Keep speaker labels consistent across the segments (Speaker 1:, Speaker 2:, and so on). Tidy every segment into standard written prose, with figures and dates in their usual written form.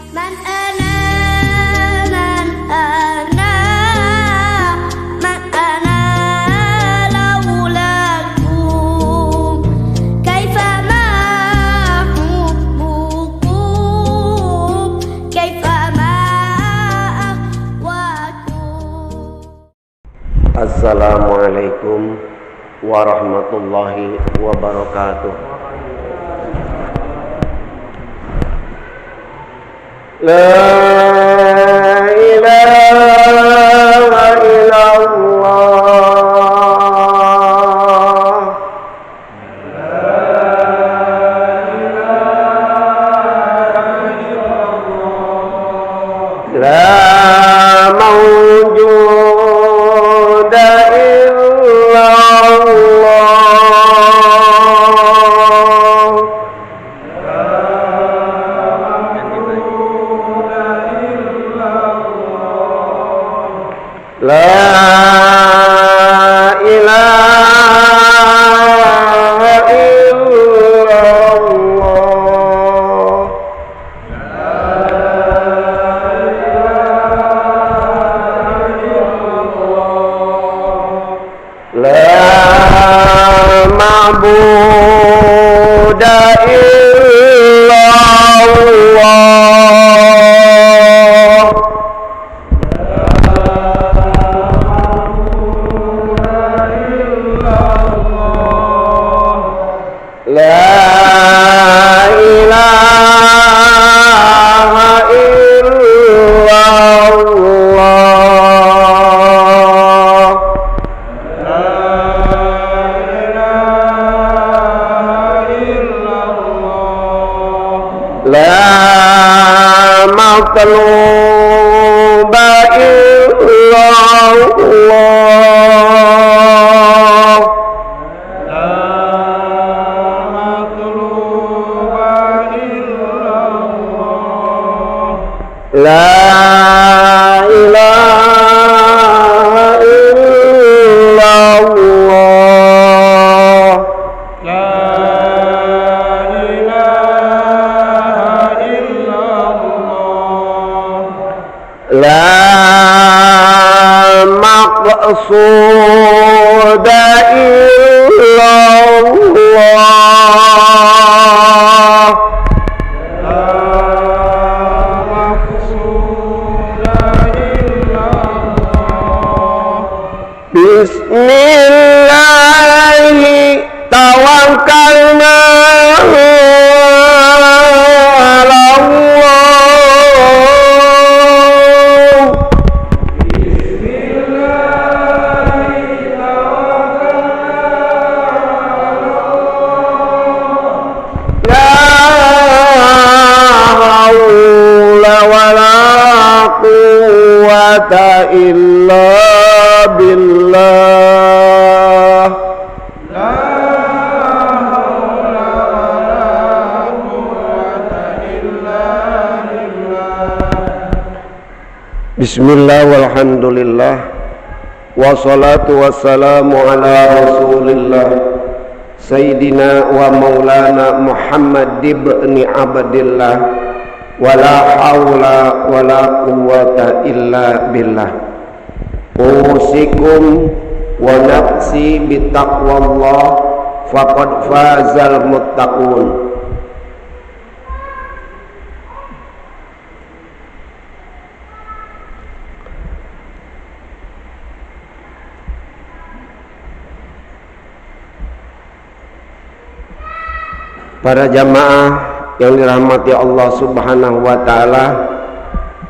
Speaker 1: من أنا من أنا من أنا لولاكم كيف ما حبكم كيف ما أهواكم.
Speaker 2: Assalamualaikum warahmatullahi wabarakatuh. La ilaha illallah. La mawjuda illallah. La ilaha illallah. La ma'buda illallah. La ilaha illallah. La matluba illallah. La ilaha illallah. La maqsuda illallah. Bismillahi tawakkalna ala Allah. La haula wala quwwata illa billah. Bismillah walhamdulillah wassalatu wassalamu ala rasulillah Sayyidina wa maulana Muhammad ibn Abdillah wala hawla wala quwwata illa billah. Usikum wa nafsi bitaqwallah faqad fazal muttaqun. Para jamaah yang dirahmati Allah Subhanahu wa taala,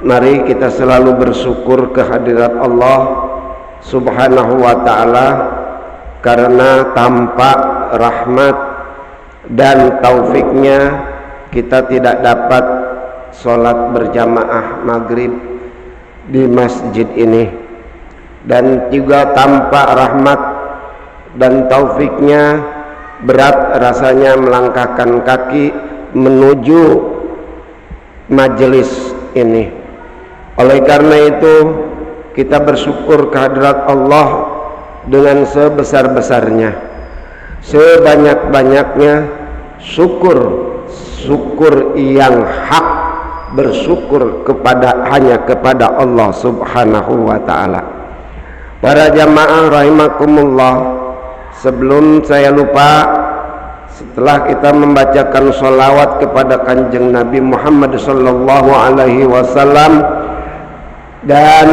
Speaker 2: mari kita selalu bersyukur kehadirat Allah Subhanahu wa taala, karena tanpa rahmat dan taufiknya kita tidak dapat sholat berjamaah maghrib di masjid ini, dan juga tanpa rahmat dan taufiknya berat rasanya melangkahkan kaki menuju majelis ini. Oleh karena itu kita bersyukur kehadirat Allah dengan sebesar-besarnya, sebanyak-banyaknya syukur yang hak bersyukur hanya kepada Allah Subhanahu wa taala. Para jamaah rahimakumullah, sebelum saya lupa, setelah kita membacakan sholawat kepada kanjeng Nabi Muhammad sallallahu alaihi wasallam dan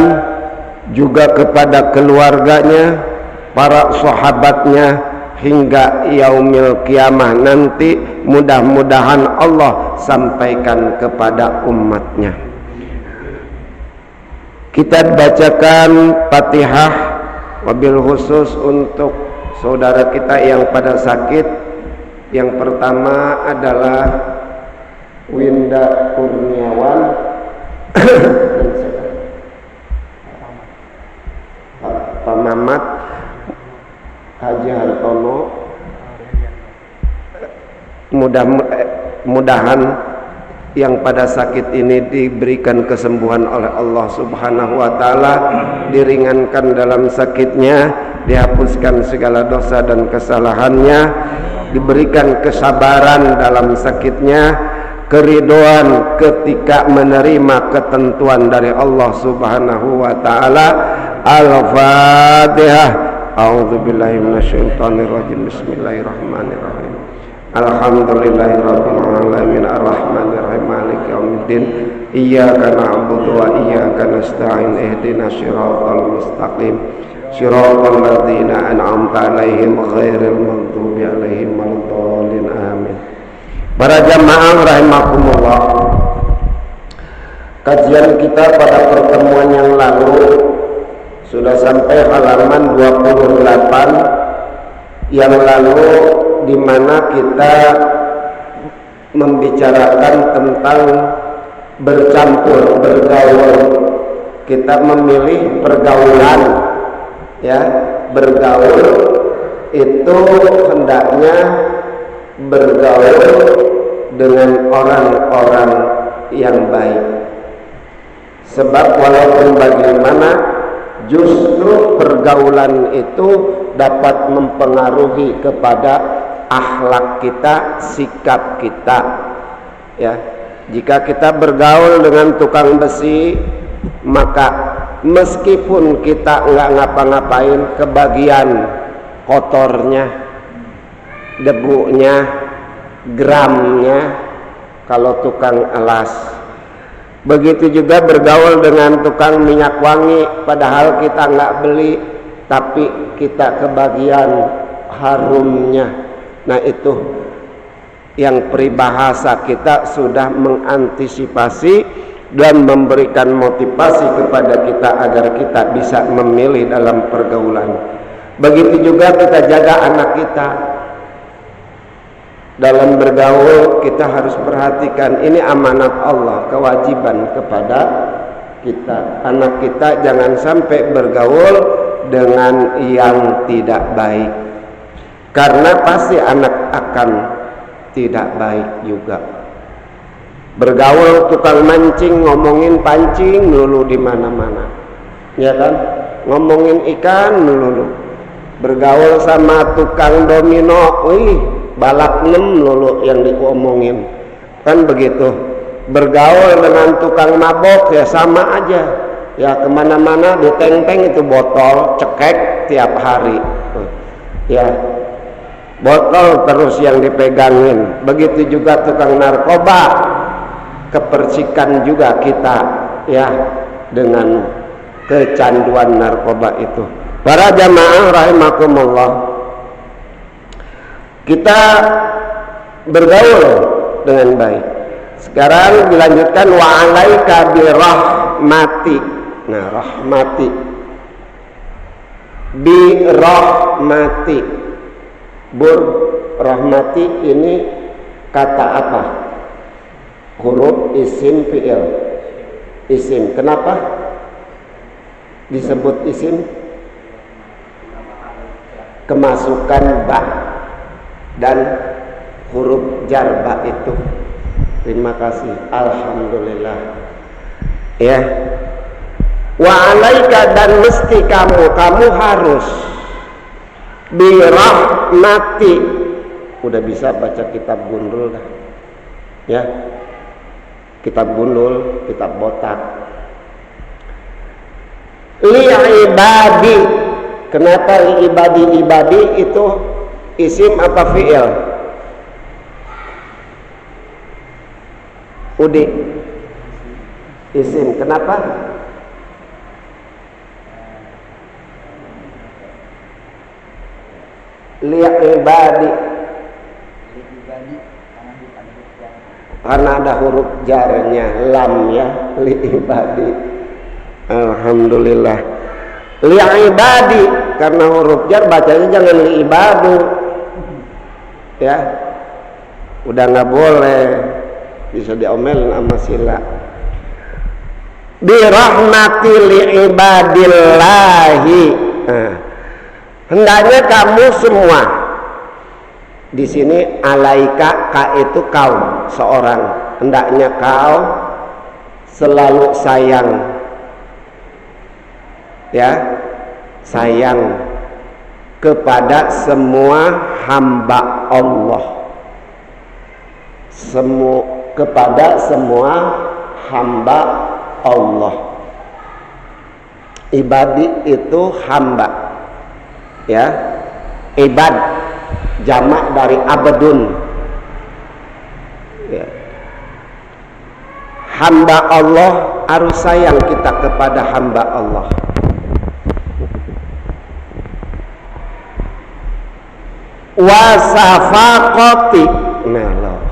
Speaker 2: juga kepada keluarganya, para sahabatnya hingga yaumil kiamah nanti, mudah-mudahan Allah sampaikan kepada umatnya. Kita bacakan Fatihah wabil khusus untuk saudara kita yang pada sakit. Yang pertama adalah Winda Kurniawan Pak Mamat Haji Hartono. Mudah-mudahan yang pada sakit ini diberikan kesembuhan oleh Allah Subhanahu wa taala, diringankan dalam sakitnya, dihapuskan segala dosa dan kesalahannya, diberikan kesabaran dalam sakitnya, keridhaan ketika menerima ketentuan dari Allah Subhanahu wa taala. Al-Fatihah. A'udzubillahi minasyaitonirrajim. Bismillahirrahmanirrahim. Alhamdulillahirabbil alamin arrahmanirrahim maliki yaumiddin iyyaka na'budu wa iyyaka nasta'in ihdinas siratal mustaqim siratal ladzina an'amta 'alaihim ghairil maghdubi 'alaihim waladdallin amin. Para jamaah rahimakumullah, kajian kita pada pertemuan yang lalu sudah sampai halaman 28 yang lalu, di mana kita membicarakan tentang bercampur, bergaul. Kita memilih pergaulan, ya. Bergaul itu hendaknya bergaul dengan orang-orang yang baik. Sebab walaupun bagaimana, justru pergaulan itu dapat mempengaruhi kepada akhlak kita, sikap kita, ya. Jika kita bergaul dengan tukang besi, maka meskipun kita nggak ngapa-ngapain, kebagian kotornya, debunya, gramnya kalau tukang alas. Begitu juga bergaul dengan tukang minyak wangi, padahal kita nggak beli, tapi kita kebagian harumnya. Nah, itu yang peribahasa kita sudah mengantisipasi dan memberikan motivasi kepada kita agar kita bisa memilih dalam pergaulan. Begitu juga kita jaga anak kita. Dalam bergaul kita harus perhatikan, ini amanat Allah, kewajiban kepada kita. Anak kita jangan sampai bergaul dengan yang tidak baik, karena pasti anak akan tidak baik juga. Bergaul tukang mancing, ngomongin pancing dulu di mana-mana, ya kan? Ngomongin ikan dulu. Bergaul sama tukang domino, wih, balak 6 lulu yang diomongin, kan begitu. Bergaul dengan tukang mabok ya sama aja, ya kemana-mana diteng-teng itu botol, cekek tiap hari, ya botol terus yang dipegangin. Begitu juga tukang narkoba, kepercikan juga kita, ya, dengan kecanduan narkoba itu. Para jamaah rahimakumullah, kita bergaul dengan baik. Sekarang dilanjutkan wa alaika birahmati. Nah, rahmati, birahmati, rahmati ini kata apa? Huruf isim fi'il. Isim. Kenapa disebut isim? Kemasukan ba dan huruf jar ba itu. Terima kasih, alhamdulillah, ya. Wa alaika, dan mesti kamu harus birahmati. Udah bisa baca kitab gundul dah, ya. kitab gundul, kitab botak. Li ibadi. Kenapa li ibadi? Ibadi itu isim apa fi'il? Udi. Isim. Kenapa? Li ibadi. Karena ada huruf jarnya, lam ya, li ibadi. Alhamdulillah. Li ibadi, karena huruf jar bacanya jangan li ibadu. Ya. Udah nggak boleh. Bisa diomelin sama sila. Bi rahmati li ibadillahi. Hendaknya kamu semua di sini alaika, ka itu kau seorang, hendaknya kau selalu sayang, ya, sayang kepada semua hamba Allah, kepada semua hamba Allah. Ibadi itu hamba, ya, ibad jamak dari abdun, ya. Hamba Allah, harus sayang kita kepada hamba Allah. Wasafaqati, nah loh,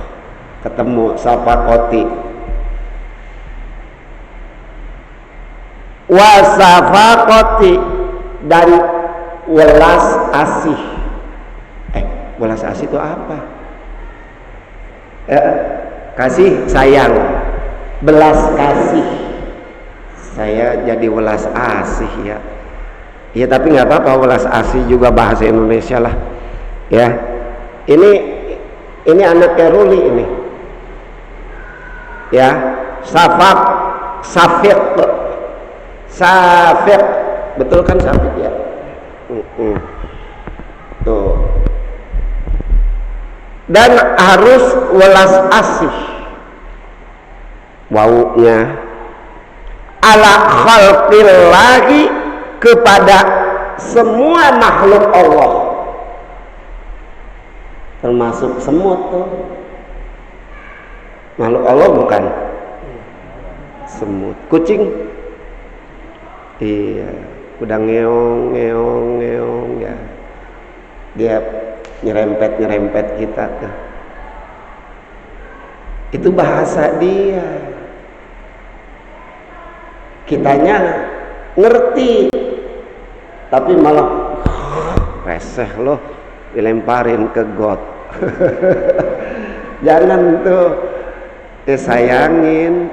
Speaker 2: ketemu safaqati. Wasafaqati, dan welas asih. Welas asih itu apa? Kasih sayang, belas kasih. Saya jadi welas asih ya. Ya tapi nggak apa-apa, welas asih juga bahasa Indonesia lah. Ya, ini anaknya Ruli ini. Ya, Safiq, betul kan Safiq ya? Tuh. Dan harus welas asih, waunya ala khalqillahi, kepada semua makhluk Allah, termasuk semut tuh. Makhluk Allah bukan semut. Kucing, iya, udah ngeong ya, dia nyerempet kita tuh. Itu bahasa dia, kitanya ngerti tapi malah reseh loh, dilemparin ke got. Jangan tuh, disayangin,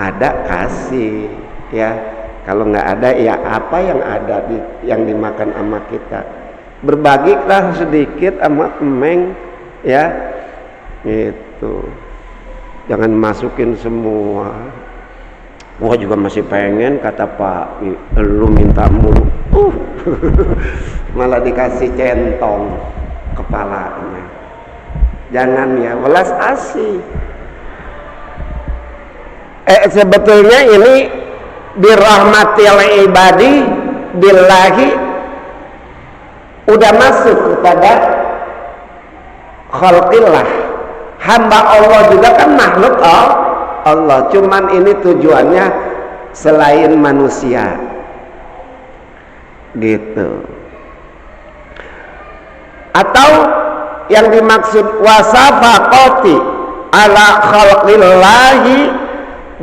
Speaker 2: ada kasih ya. Kalau nggak ada ya apa yang ada yang dimakan sama kita, berbagilah sedikit sama emeng ya, gitu. Jangan masukin semua. Gua juga masih pengen, kata Pak, lu minta mulu, malah dikasih centong kepalanya. Jangan ya, welas asih. Sebetulnya ini birahmatil ibadi billahi udah masuk kepada khalqillah. Hamba Allah juga kan makhluk Allah, cuman ini tujuannya selain manusia gitu. Atau yang dimaksud wasafaqati ala khalqillahi,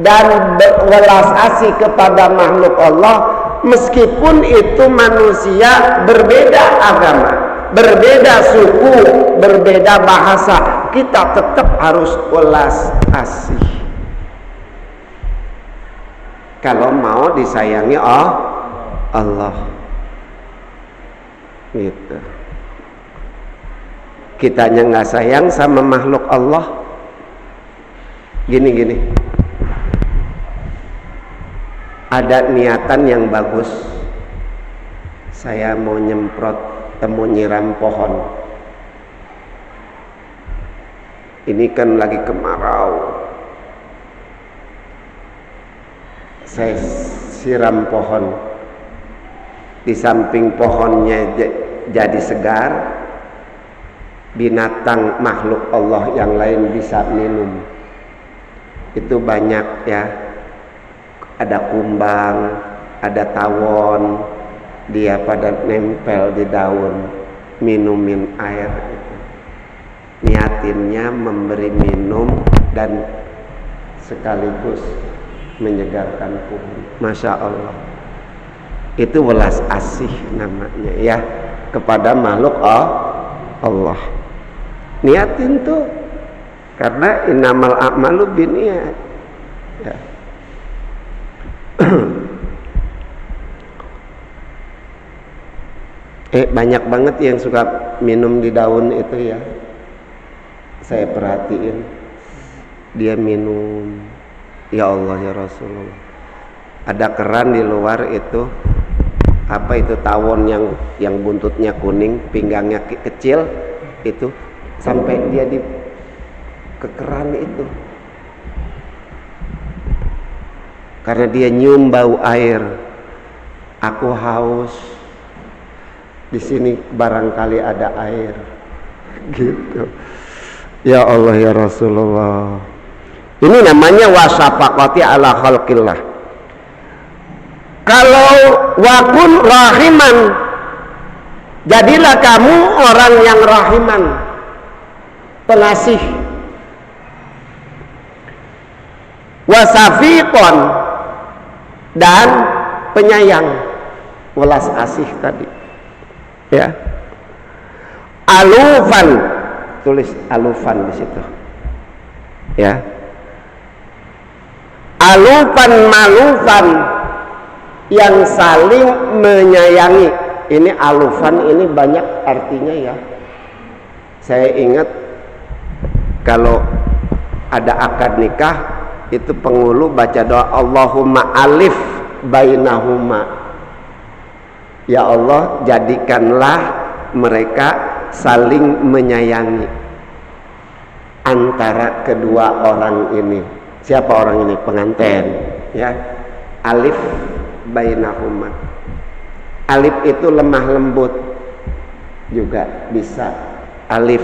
Speaker 2: dan welas asih kepada makhluk Allah, meskipun itu manusia berbeda agama, berbeda suku, berbeda bahasa, kita tetap harus welas asih kalau mau disayangi Allah gitu. Kitanya nggak sayang sama makhluk Allah, gini ada niatan yang bagus, saya mau nyemprot, mau nyiram pohon, ini kan lagi kemarau, saya siram pohon, di samping pohonnya jadi segar, binatang makhluk Allah yang lain bisa minum. Itu banyak ya, ada kumbang, ada tawon, dia pada nempel di daun, minumin air itu. Niatinnya memberi minum dan sekaligus menyegarkan pohon. Masya Allah, itu welas asih namanya ya, kepada makhluk Allah. Niatin tuh, karena innamal a'malu binniyat ya. Banyak banget yang suka minum di daun itu ya, saya perhatiin dia minum. Ya Allah ya Rasulullah, ada keran di luar itu, apa itu, tawon yang buntutnya kuning, pinggangnya kecil itu, sampai dia di ke keran itu, karena dia nyium bau air. Aku haus, di sini barangkali ada air, gitu. Ya Allah ya Rasulullah. Ini namanya wasafaqati ala khalqillah. Kalau wakun rahiman, jadilah kamu orang yang rahiman, pengasih. Wasafiqon, dan penyayang, welas asih tadi ya. Alufan, tulis alufan di situ ya. Alufan malufan, yang saling menyayangi. Ini alufan ini banyak artinya ya. Saya ingat kalau ada akad nikah itu penghulu baca doa Allahumma alif bainahuma, ya Allah jadikanlah mereka saling menyayangi antara kedua orang ini. Siapa orang ini? Pengantin ya. Alif bainahuma, alif itu lemah lembut juga bisa. Alif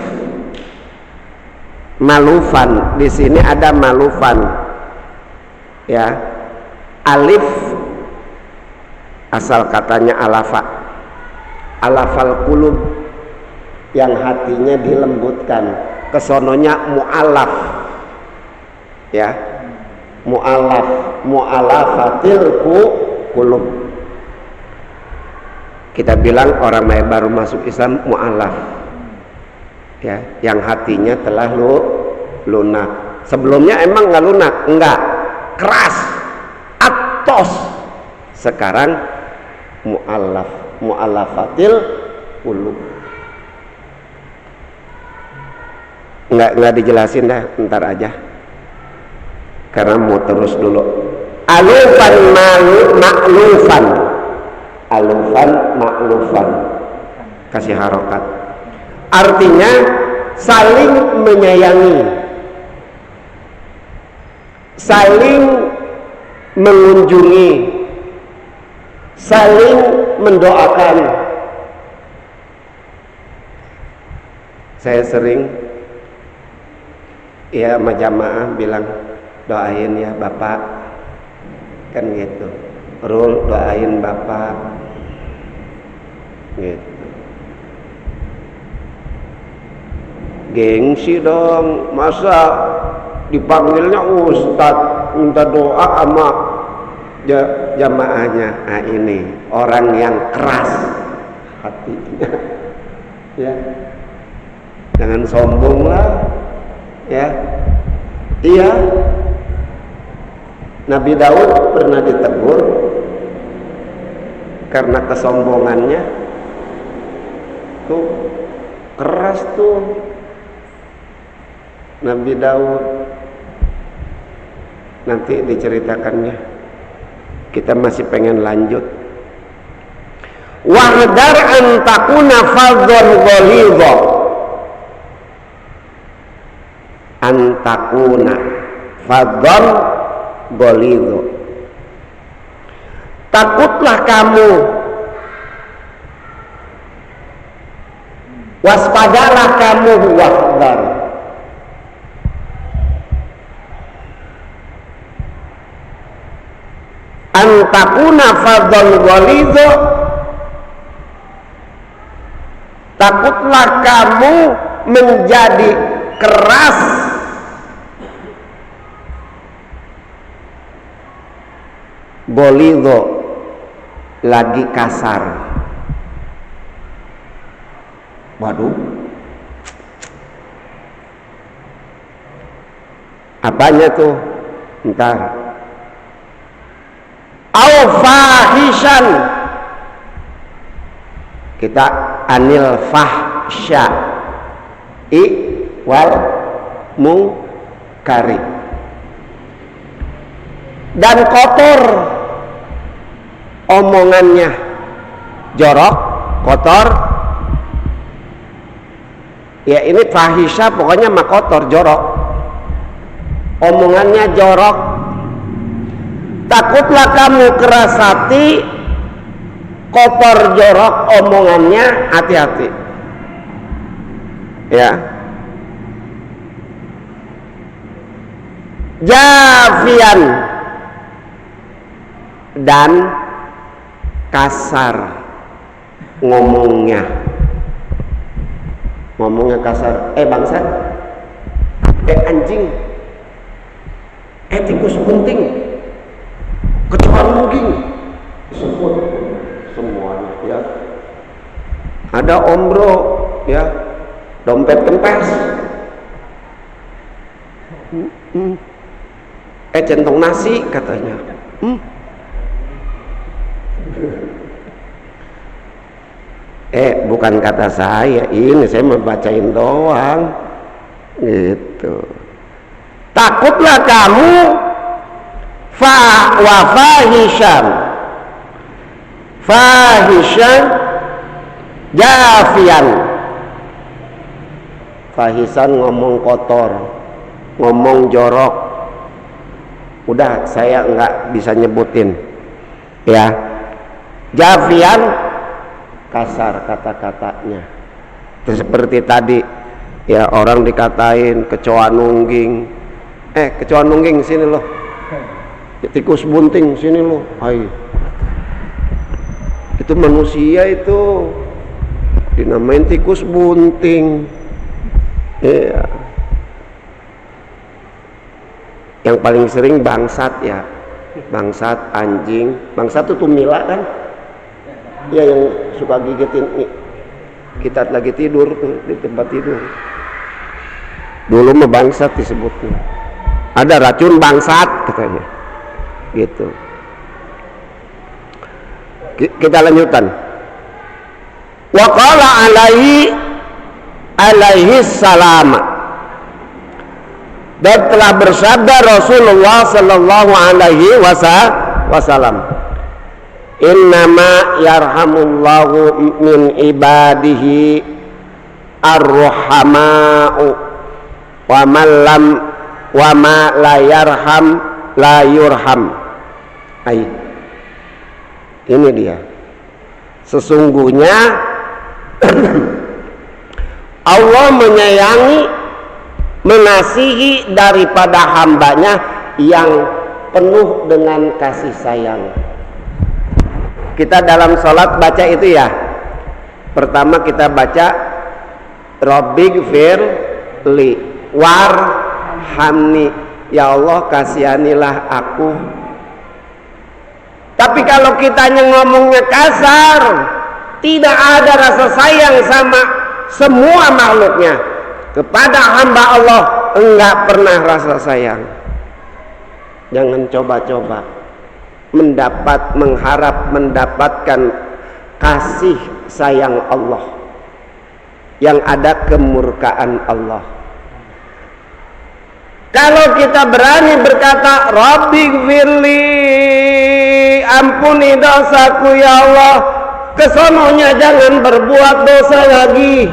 Speaker 2: malufan, di sini ada malufan ya. Alif asal katanya alafa, alafal qulub, yang hatinya dilembutkan. Kesononya mu'alaf ya, mu'alaf, mu'alafatil qulub. Kita bilang orang yang baru masuk Islam mu'alaf ya, yang hatinya telah lunak. Sebelumnya emang nggak lunak, enggak, keras, atos. Sekarang mu'alaf, mu'alafatil qulub. Nggak dijelasin dah, ntar aja karena mau terus dulu. Alufan ma'lufan, alufan ma'lufan, kasih harokat, artinya saling menyayangi, saling mengunjungi, saling mendoakan. Saya sering ya sama jamaah bilang, doain ya Bapak, kan gitu. Rul, doain Bapak gitu. Gengsi dong, masa dipanggilnya Ustadz minta doa sama jamaahnya. Nah ini orang yang keras hatinya ya, jangan sombong lah ya. Iya, Nabi Daud pernah ditegur karena kesombongannya tuh, keras tuh Nabi Daud. Nanti diceritakannya, kita masih pengen lanjut. Wahdar an takuna fadhon ghalidha, antakuna fadhon ghalidha, takutlah kamu, waspadalah kamu, wahdar. Antakuna fadhal ghalidho, takutlah kamu menjadi keras, ghalidho lagi kasar. Waduh, apanya tuh? Ntar. Au fahishan, kita anil fahsya i wal munkari, dan kotor omongannya, jorok, kotor. Ya ini fahisha, pokoknya mah kotor, jorok, omongannya jorok. Takutlah kamu keras hati, kotor, jorok omongannya, hati-hati ya. Jafian, dan kasar ngomongnya kasar. Bangsa, anjing, tikus bunting, kecuali mungkin sebut semuanya ya. Ada ombro ya, dompet kempes, centong nasi katanya. Bukan kata saya, ini saya mau bacain doang gitu. Takutlah kamu fahishan jafian. Fahisan ngomong kotor, ngomong jorok. Udah saya nggak bisa nyebutin ya. Jafian, kasar kata-katanya. Seperti tadi ya, orang dikatain kecoa nungging. Kecoa nungging sini loh, tikus bunting sini loh. Hai, itu manusia itu dinamain tikus bunting ya. Yang paling sering bangsat ya, bangsat, anjing. Bangsat itu tumila kan ya, yang suka gigitin kita lagi tidur tuh di tempat tidur. Dulu mah bangsat disebutnya, ada racun bangsat katanya gitu. Kita lanjutkan. Wa qala alaihi salam, dan telah bersabda Rasulullah sallallahu alaihi wasallam, innama yarhamullahu min ibadihi ar-ruhama'u wa ma la yarham la yurham. Ini dia, sesungguhnya Allah menyayangi, mengasihi daripada hambanya yang penuh dengan kasih sayang. Kita dalam sholat baca itu ya, pertama kita baca Rabbighfir li warhamni, ya Allah kasihanilah aku. Tapi kalau kitanya ngomongnya kasar, tidak ada rasa sayang sama semua makhluknya, kepada hamba Allah enggak pernah rasa sayang. Jangan coba-coba mengharap mendapatkan kasih sayang Allah, yang ada kemurkaan Allah. Kalau kita berani berkata Rabbighfirli, ampuni dosaku ya Allah, kesononya jangan berbuat dosa lagi.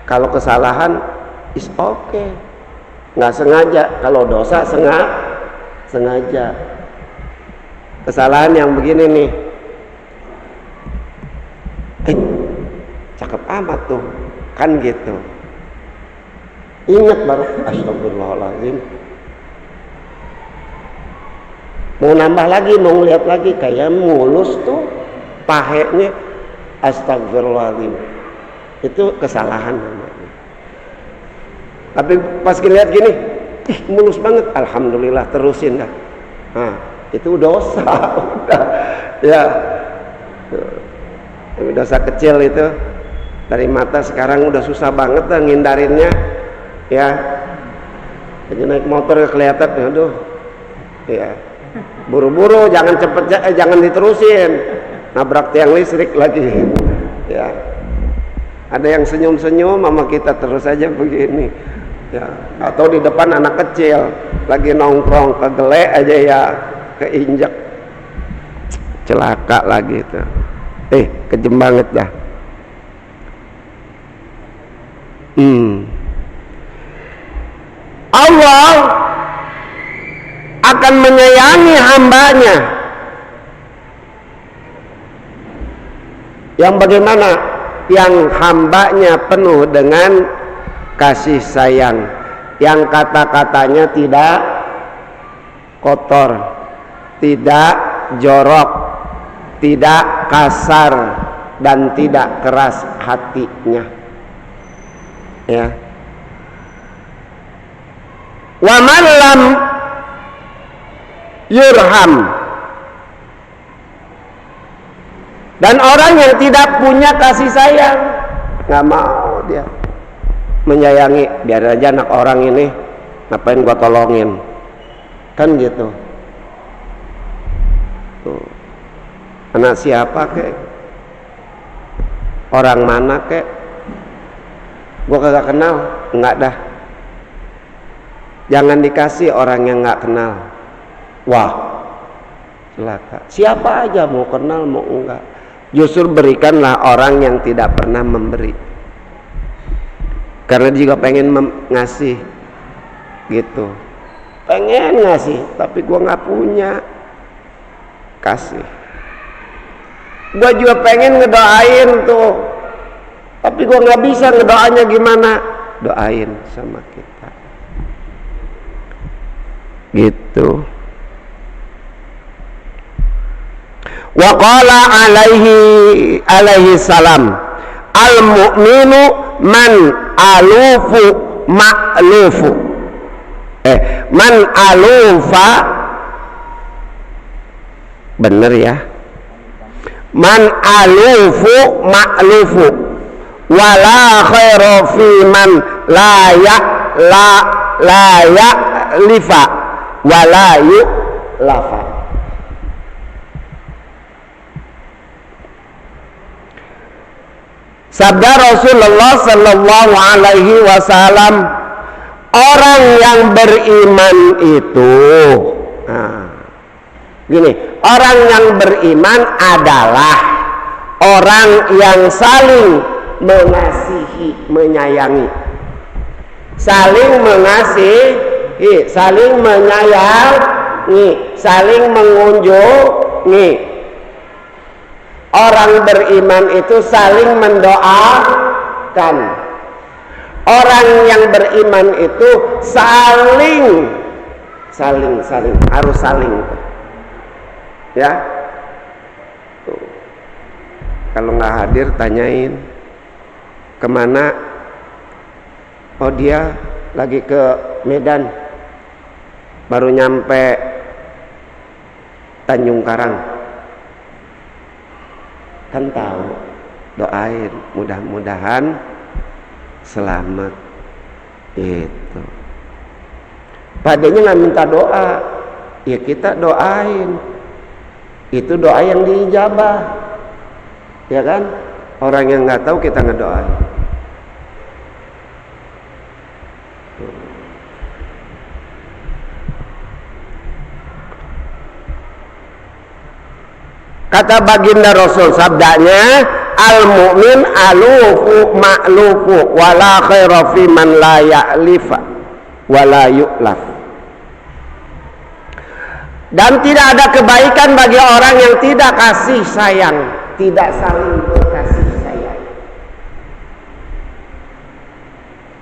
Speaker 2: Kalau kesalahan is okay, nggak sengaja. Kalau dosa sengaja. Kesalahan yang begini nih, cakep amat tuh, kan gitu. Ingat baru astagfirullahaladzim. Mau nambah lagi, mau ngeliat lagi, kayak mulus tuh pahenya, astagfirullahaladzim. Itu kesalahan namanya. Tapi pas ngeliat gini, mulus banget, alhamdulillah, terusin dah. Nah, itu dosa. Udah, ya, dosa kecil itu dari mata. Sekarang udah susah banget dah ngindarinnya, ya. Jadi naik motor kelihatan, aduh, ya. Buru-buru, jangan cepet, jangan diterusin, nabrak tiang listrik lagi, ya. Ada yang senyum-senyum sama kita terus aja begini, ya. Atau di depan anak kecil lagi nongkrong, kegelek aja ya, keinjak, celaka lagi itu. Kejem banget dah. Allah akan menyayangi hambanya yang bagaimana? Yang hambanya penuh dengan kasih sayang, yang kata-katanya tidak kotor, tidak jorok, tidak kasar, dan tidak keras hatinya, ya. Wa man lam yurham, dan orang yang tidak punya kasih sayang, nggak mau dia menyayangi, biar aja anak orang ini, ngapain gua tolongin, kan gitu. Tuh. Anak siapa kek, orang mana kek, gua kagak kenal, enggak dah. Jangan dikasih orang yang nggak kenal. Wah, celaka. Siapa aja mau kenal mau enggak. Justru berikanlah orang yang tidak pernah memberi. Karena dia juga pengen ngasih, gitu. Pengen ngasih, tapi gua nggak punya. Kasih. Gua juga pengen ngedoain tuh, tapi gua nggak bisa ngedoanya gimana. Doain sama kita. Gitu. Wa qala alaihi salam, al mu'minu man alufu ma'lufu, man alufa, bener ya, man alufu ma'lufu, wala khairu fi man la lifa wala lafa. Sabda Rasulullah sallallahu alaihi wasallam, orang yang beriman itu, gini, orang yang beriman adalah orang yang saling mengasihi, menyayangi, saling mengasihi, saling menyayangi, saling mengunjungi. Orang beriman itu saling mendoakan. Orang yang beriman itu saling harus saling, ya. Tuh. Kalau nggak hadir tanyain kemana. Oh, dia lagi ke Medan, baru nyampe Tanjung Karang. Kan tahu, doain, mudah-mudahan selamat. Itu padanya nggak minta doa, ya kita doain, itu doa yang diijabah, ya kan. Orang yang nggak tahu kita ngedoain. Kata baginda Rasul, sabdanya, al mu'min alufu ma'lufu wala khaira fi man la ya'lifa wala yu'laf. Dan tidak ada kebaikan bagi orang yang tidak kasih sayang, tidak saling berkasih sayang.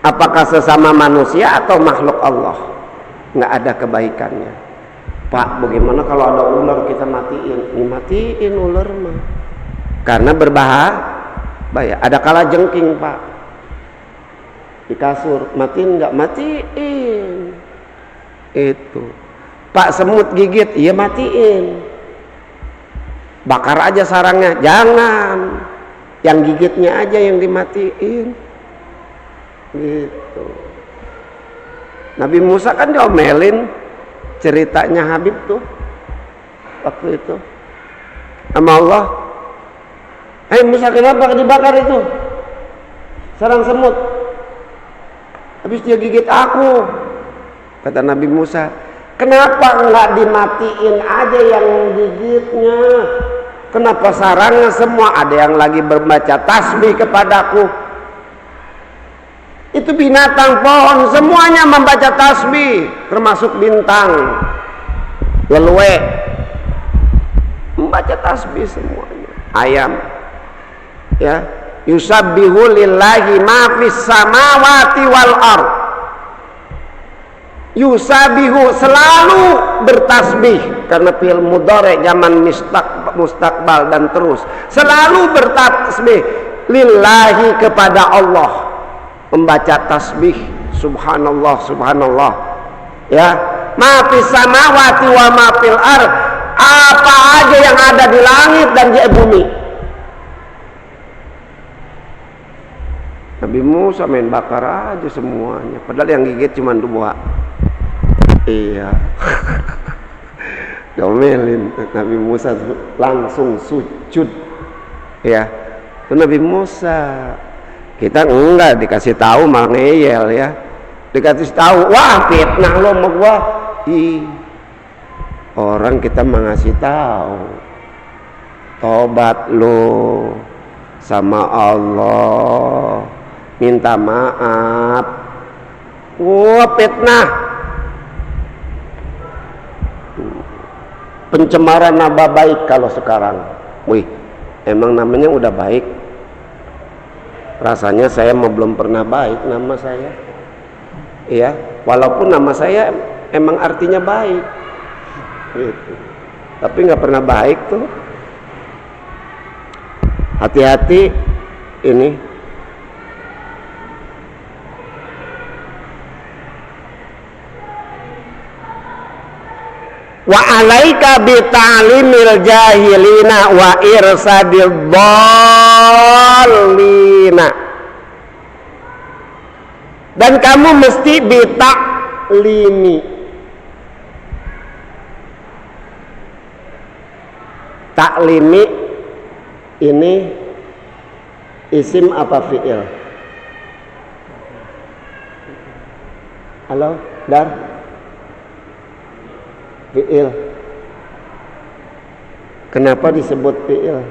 Speaker 2: Apakah sesama manusia atau makhluk Allah? Nggak ada kebaikannya. Pak, bagaimana kalau ada ular kita matiin? Matiin ular mah. Karena berbahaya. Ada kala jengking, Pak, di kasur, matiin nggak? Matiin. Itu. Pak, semut gigit, iya matiin. Bakar aja sarangnya, jangan. Yang gigitnya aja yang dimatiin. Gitu. Nabi Musa kan diomelin ceritanya Habib tuh waktu itu sama Allah. Musa, kenapa dibakar itu sarang semut? Habis dia gigit aku. Kata Nabi Musa, kenapa nggak dimatiin aja yang gigitnya? Kenapa sarangnya semua? Ada yang lagi membaca tasbih kepadaku. Itu binatang, pohon, semuanya membaca tasbih, termasuk bintang, lelwe, membaca tasbih semuanya. Ayam, ya, yusabbihu lillahi ma fis samawati wal ard. Yusabihu, selalu bertasbih, karena fi'il mudhari zaman mustaqbal dan terus selalu bertasbih lillahi, kepada Allah, membaca tasbih subhanallah subhanallah, ya, ma fis samawati wa ma fil ard, apa aja yang ada di langit dan di bumi. Nabi Musa main bakar aja semuanya, padahal yang gigit cuma 2. Iya. Domelin Nabi Musa langsung sujud. Ya. Itu Nabi Musa. Kita enggak dikasih tahu malah ngeyel ya. Dikasih tahu, wah fitnah lo sama gua. Orang kita mengasih tahu. Tobat lo sama Allah. Minta maaf. Wah fitnah. Pencemaran nama baik kalau sekarang. Wih, emang namanya udah baik. Rasanya saya belum pernah baik nama saya. Iya, walaupun nama saya emang artinya baik. Gitu. Tapi nggak pernah baik tuh. Hati-hati ini. Wa alaika bi ta'limil jahilina wa irsadid dhallina. Dan kamu mesti bi ta'limi. Ta'limi ini isim apa fi'il? Halo, Dar? Fi'il. Kenapa disebut fi'il?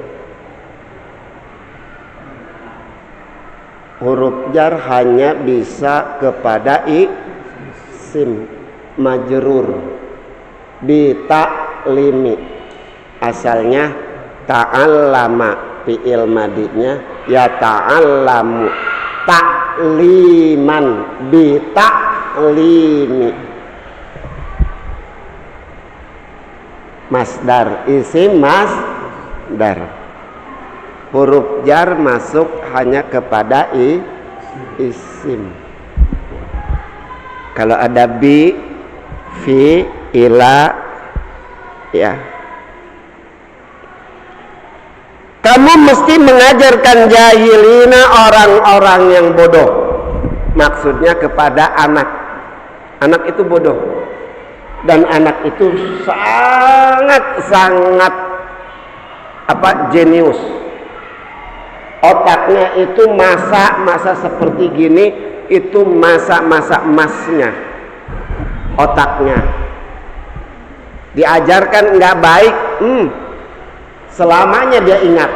Speaker 2: Huruf jar hanya bisa kepada isim majrur bi ta'limi. Asalnya ta'allama, fi'il madinya ya ta'allamu, ta'liman bi ta'limi. Masdar, isim masdar. Huruf jar masuk hanya kepada isim. Kalau ada bi, fi, ila, ya. Kamu mesti mengajarkan jahilina, orang-orang yang bodoh. Maksudnya kepada anak. Anak itu bodoh. Dan anak itu sangat jenius. Otaknya itu masa seperti gini, itu masa emasnya. Otaknya diajarkan nggak baik, selamanya dia ingat.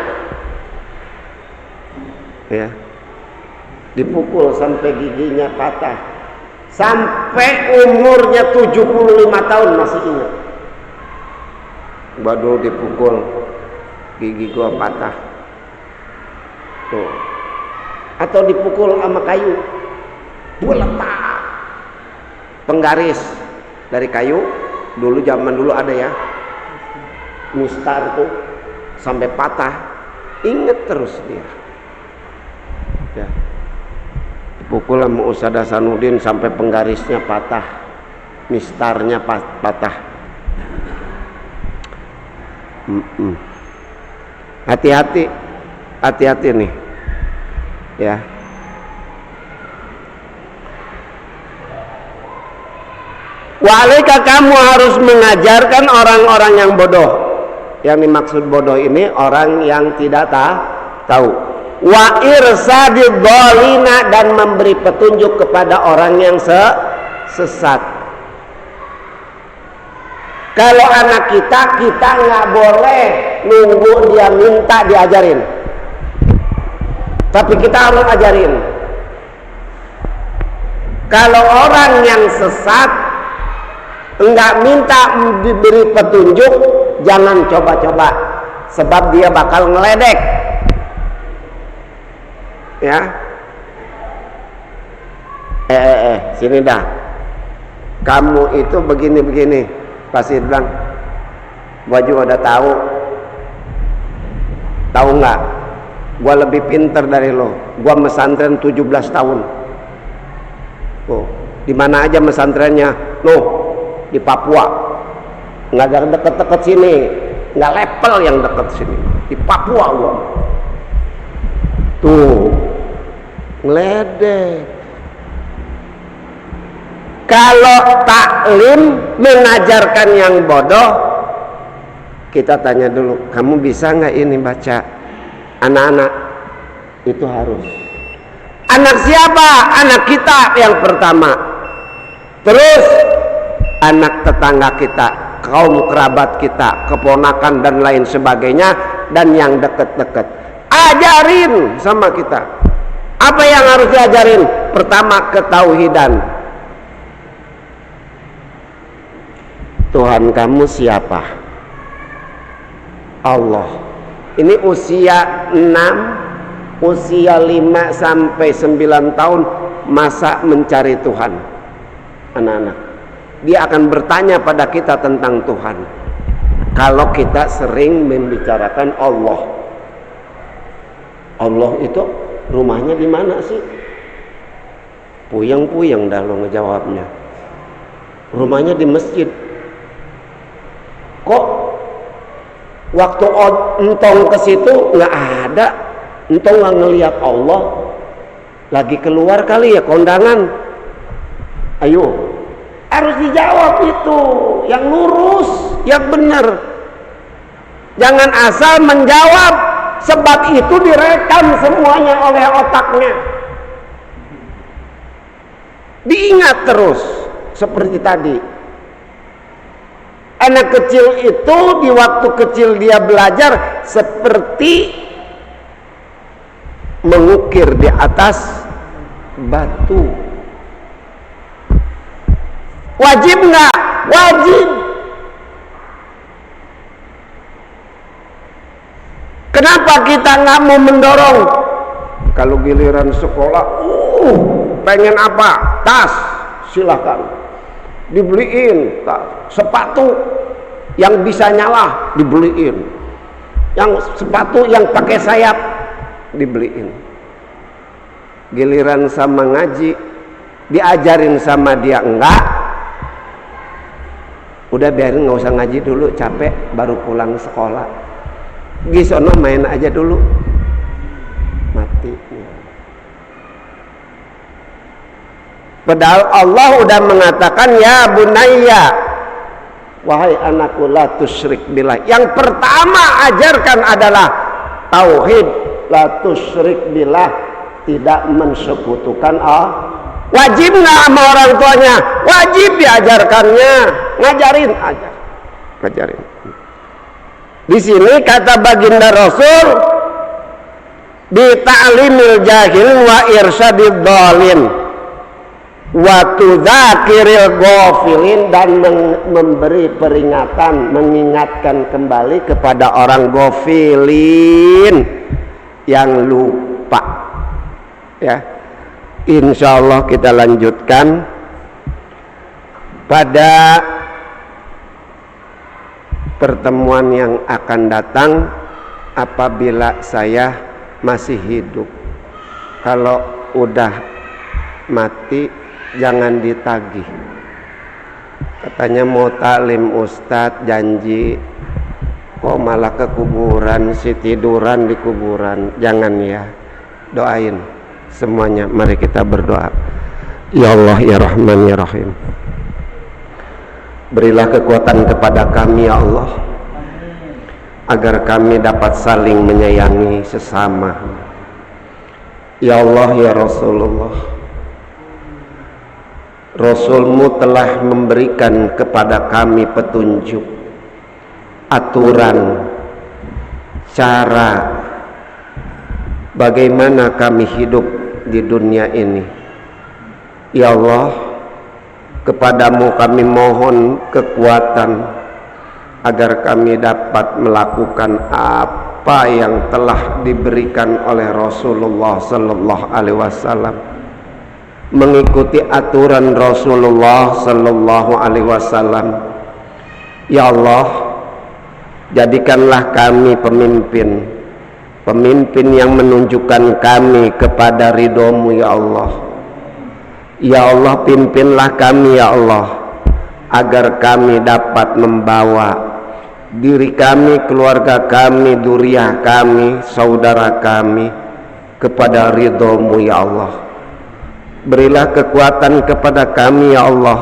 Speaker 2: Ya, dipukul sampai giginya patah, sampai umurnya 75 tahun masih ingat. Gua dulu dipukul, gigi gua patah tuh, atau dipukul sama kayu, gua letak penggaris dari kayu. Dulu zaman dulu ada ya, mistar tuh, sampai patah, inget terus dia ya. Dipukul sama Ustaz Hasanuddin sampai penggarisnya patah, mistarnya patah. Hati-hati nih ya. Walaika, kamu harus mengajarkan orang-orang yang bodoh. Yang dimaksud bodoh ini orang yang tidak tahu. Wa irsadid dhalina, dan memberi petunjuk kepada orang yang sesat. Kalau anak kita nggak boleh nunggu dia minta diajarin, tapi kita harus ajarin. Kalau orang yang sesat nggak minta diberi petunjuk, jangan coba-coba, sebab dia bakal ngeledek ya. Sini dah, kamu itu begini-begini. Pasti bilang, gua juga udah tahu nggak? Gua lebih pinter dari lo. Gua mesantren 17 tahun. Oh, di mana aja mesantrennya? Loh, di Papua. Nggak ada deket-deket sini, nggak level yang deket sini. Di Papua gua. Tuh, ngeledek. Kalau taklim mengajarkan yang bodoh, kita tanya dulu, kamu bisa nggak ini baca? Anak-anak itu harus. Anak siapa? Anak kita yang pertama. Terus anak tetangga kita, kaum kerabat kita, keponakan dan lain sebagainya, dan yang deket-deket. Ajarin sama kita. Apa yang harus diajarin? Pertama, ketauhidan. Tuhan kamu siapa? Allah. Ini usia 6, usia 5 sampai 9 tahun masa mencari Tuhan. Anak-anak, dia akan bertanya pada kita tentang Tuhan. Kalau kita sering membicarakan Allah. Allah itu rumahnya di mana sih? Puyeng-puyeng dah lo ngejawabnya. Rumahnya di masjid. Kok waktu entong ke situ nggak ada, entong nggak ngelihat Allah, lagi keluar kali ya kondangan. Ayo, harus dijawab itu, yang lurus, yang benar. Jangan asal menjawab, sebab itu direkam semuanya oleh otaknya. Diingat terus, seperti tadi. Anak kecil itu di waktu kecil dia belajar seperti mengukir di atas batu. Wajib nggak? Wajib. Kenapa kita nggak mau mendorong? Kalau giliran sekolah, pengen apa? Tas, silakan. Dibeliin sepatu yang bisa nyala, dibeliin. Yang sepatu yang pakai sayap, dibeliin. Giliran sama ngaji, diajarin sama dia enggak, udah biarin, nggak usah ngaji dulu, capek, baru pulang sekolah. Gisono main aja dulu, mati. Padahal Allah udah mengatakan, ya bunayya, wahai anakku, la tusyrik billah. Yang pertama ajarkan adalah tauhid, la tusyrik billah, tidak mensekutukan Allah. Wajib nggak sama orang tuanya? Wajib diajarkannya, ngajarin aja, ngajarin. Di sini kata baginda Rasul, di ta'limil jahil wa irsyadid dhalin. wa tudzakiril ghafilin, dan memberi peringatan, mengingatkan kembali kepada orang ghafilin yang lupa. Ya, insyaallah kita lanjutkan pada pertemuan yang akan datang apabila saya masih hidup. Kalau udah mati jangan ditagih. Katanya mau taklim ustadz, janji kok malah ke kuburan, si tiduran di kuburan. Jangan ya, doain semuanya. Mari kita berdoa. Ya Allah ya Rahman ya Rahim, berilah kekuatan kepada kami ya Allah, agar kami dapat saling menyayangi sesama. Ya Allah ya Rasulullah, Rasulmu telah memberikan kepada kami petunjuk, aturan, cara bagaimana kami hidup di dunia ini. Ya Allah, kepadamu kami mohon kekuatan agar kami dapat melakukan apa yang telah diberikan oleh Rasulullah sallallahu alaihi wasallam, mengikuti aturan Rasulullah sallallahu alaihi wasallam. Ya Allah, jadikanlah kami pemimpin yang menunjukkan kami kepada ridho-Mu ya Allah. Ya Allah, pimpinlah kami ya Allah, agar kami dapat membawa diri kami, keluarga kami, dzurriyyah kami, saudara kami kepada ridho-Mu ya Allah. Berilah kekuatan kepada kami ya Allah,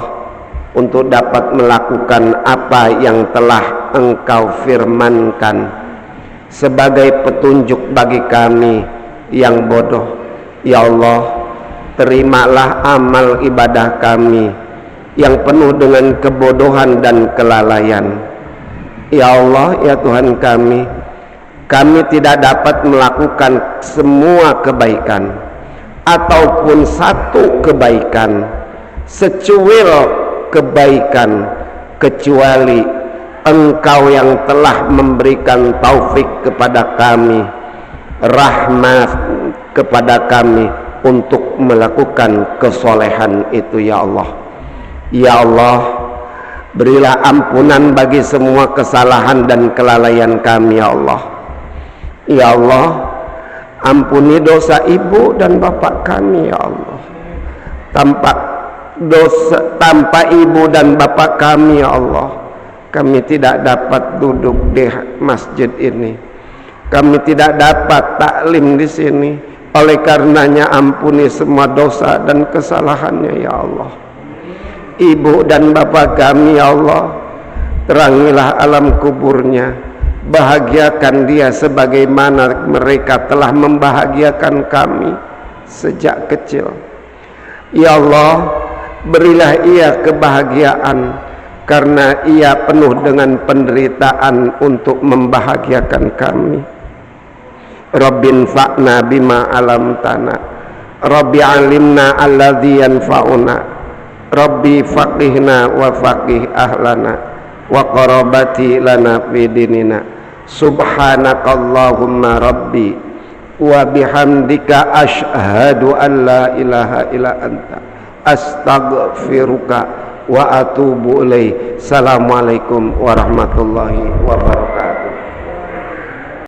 Speaker 2: untuk dapat melakukan apa yang telah Engkau firmankan sebagai petunjuk bagi kami yang bodoh. Ya Allah, terimalah amal ibadah kami yang penuh dengan kebodohan dan kelalaian. Ya Allah ya Tuhan kami tidak dapat melakukan semua kebaikan ataupun satu kebaikan, secuil kebaikan, kecuali Engkau yang telah memberikan taufik kepada kami, rahmat kepada kami untuk melakukan kesolehan itu ya Allah. Ya Allah, berilah ampunan bagi semua kesalahan dan kelalaian kami ya Allah. Ya Allah, ampuni dosa ibu dan bapak kami ya Allah. Tanpa ibu dan bapak kami ya Allah, kami tidak dapat duduk di masjid ini, kami tidak dapat taklim di sini. Oleh karenanya ampuni semua dosa dan kesalahannya ya Allah. Ibu dan bapak kami ya Allah, terangilah alam kuburnya, bahagiakan dia sebagaimana mereka telah membahagiakan kami sejak kecil. Ya Allah, berilah ia kebahagiaan, karena ia penuh dengan penderitaan untuk membahagiakan kami. Rabbin fa'na bima alamtana, Rabbi alimna alladhi yanfa'una, Rabbi faqihna wa faqih ahlana wa qarabati lana fi dinina. Subhanakallahumma rabbi wa bihamdika ashhadu an la ilaha illa anta astaghfiruka wa atubu ilaik. Assalamualaikum warahmatullahi wabarakatuh.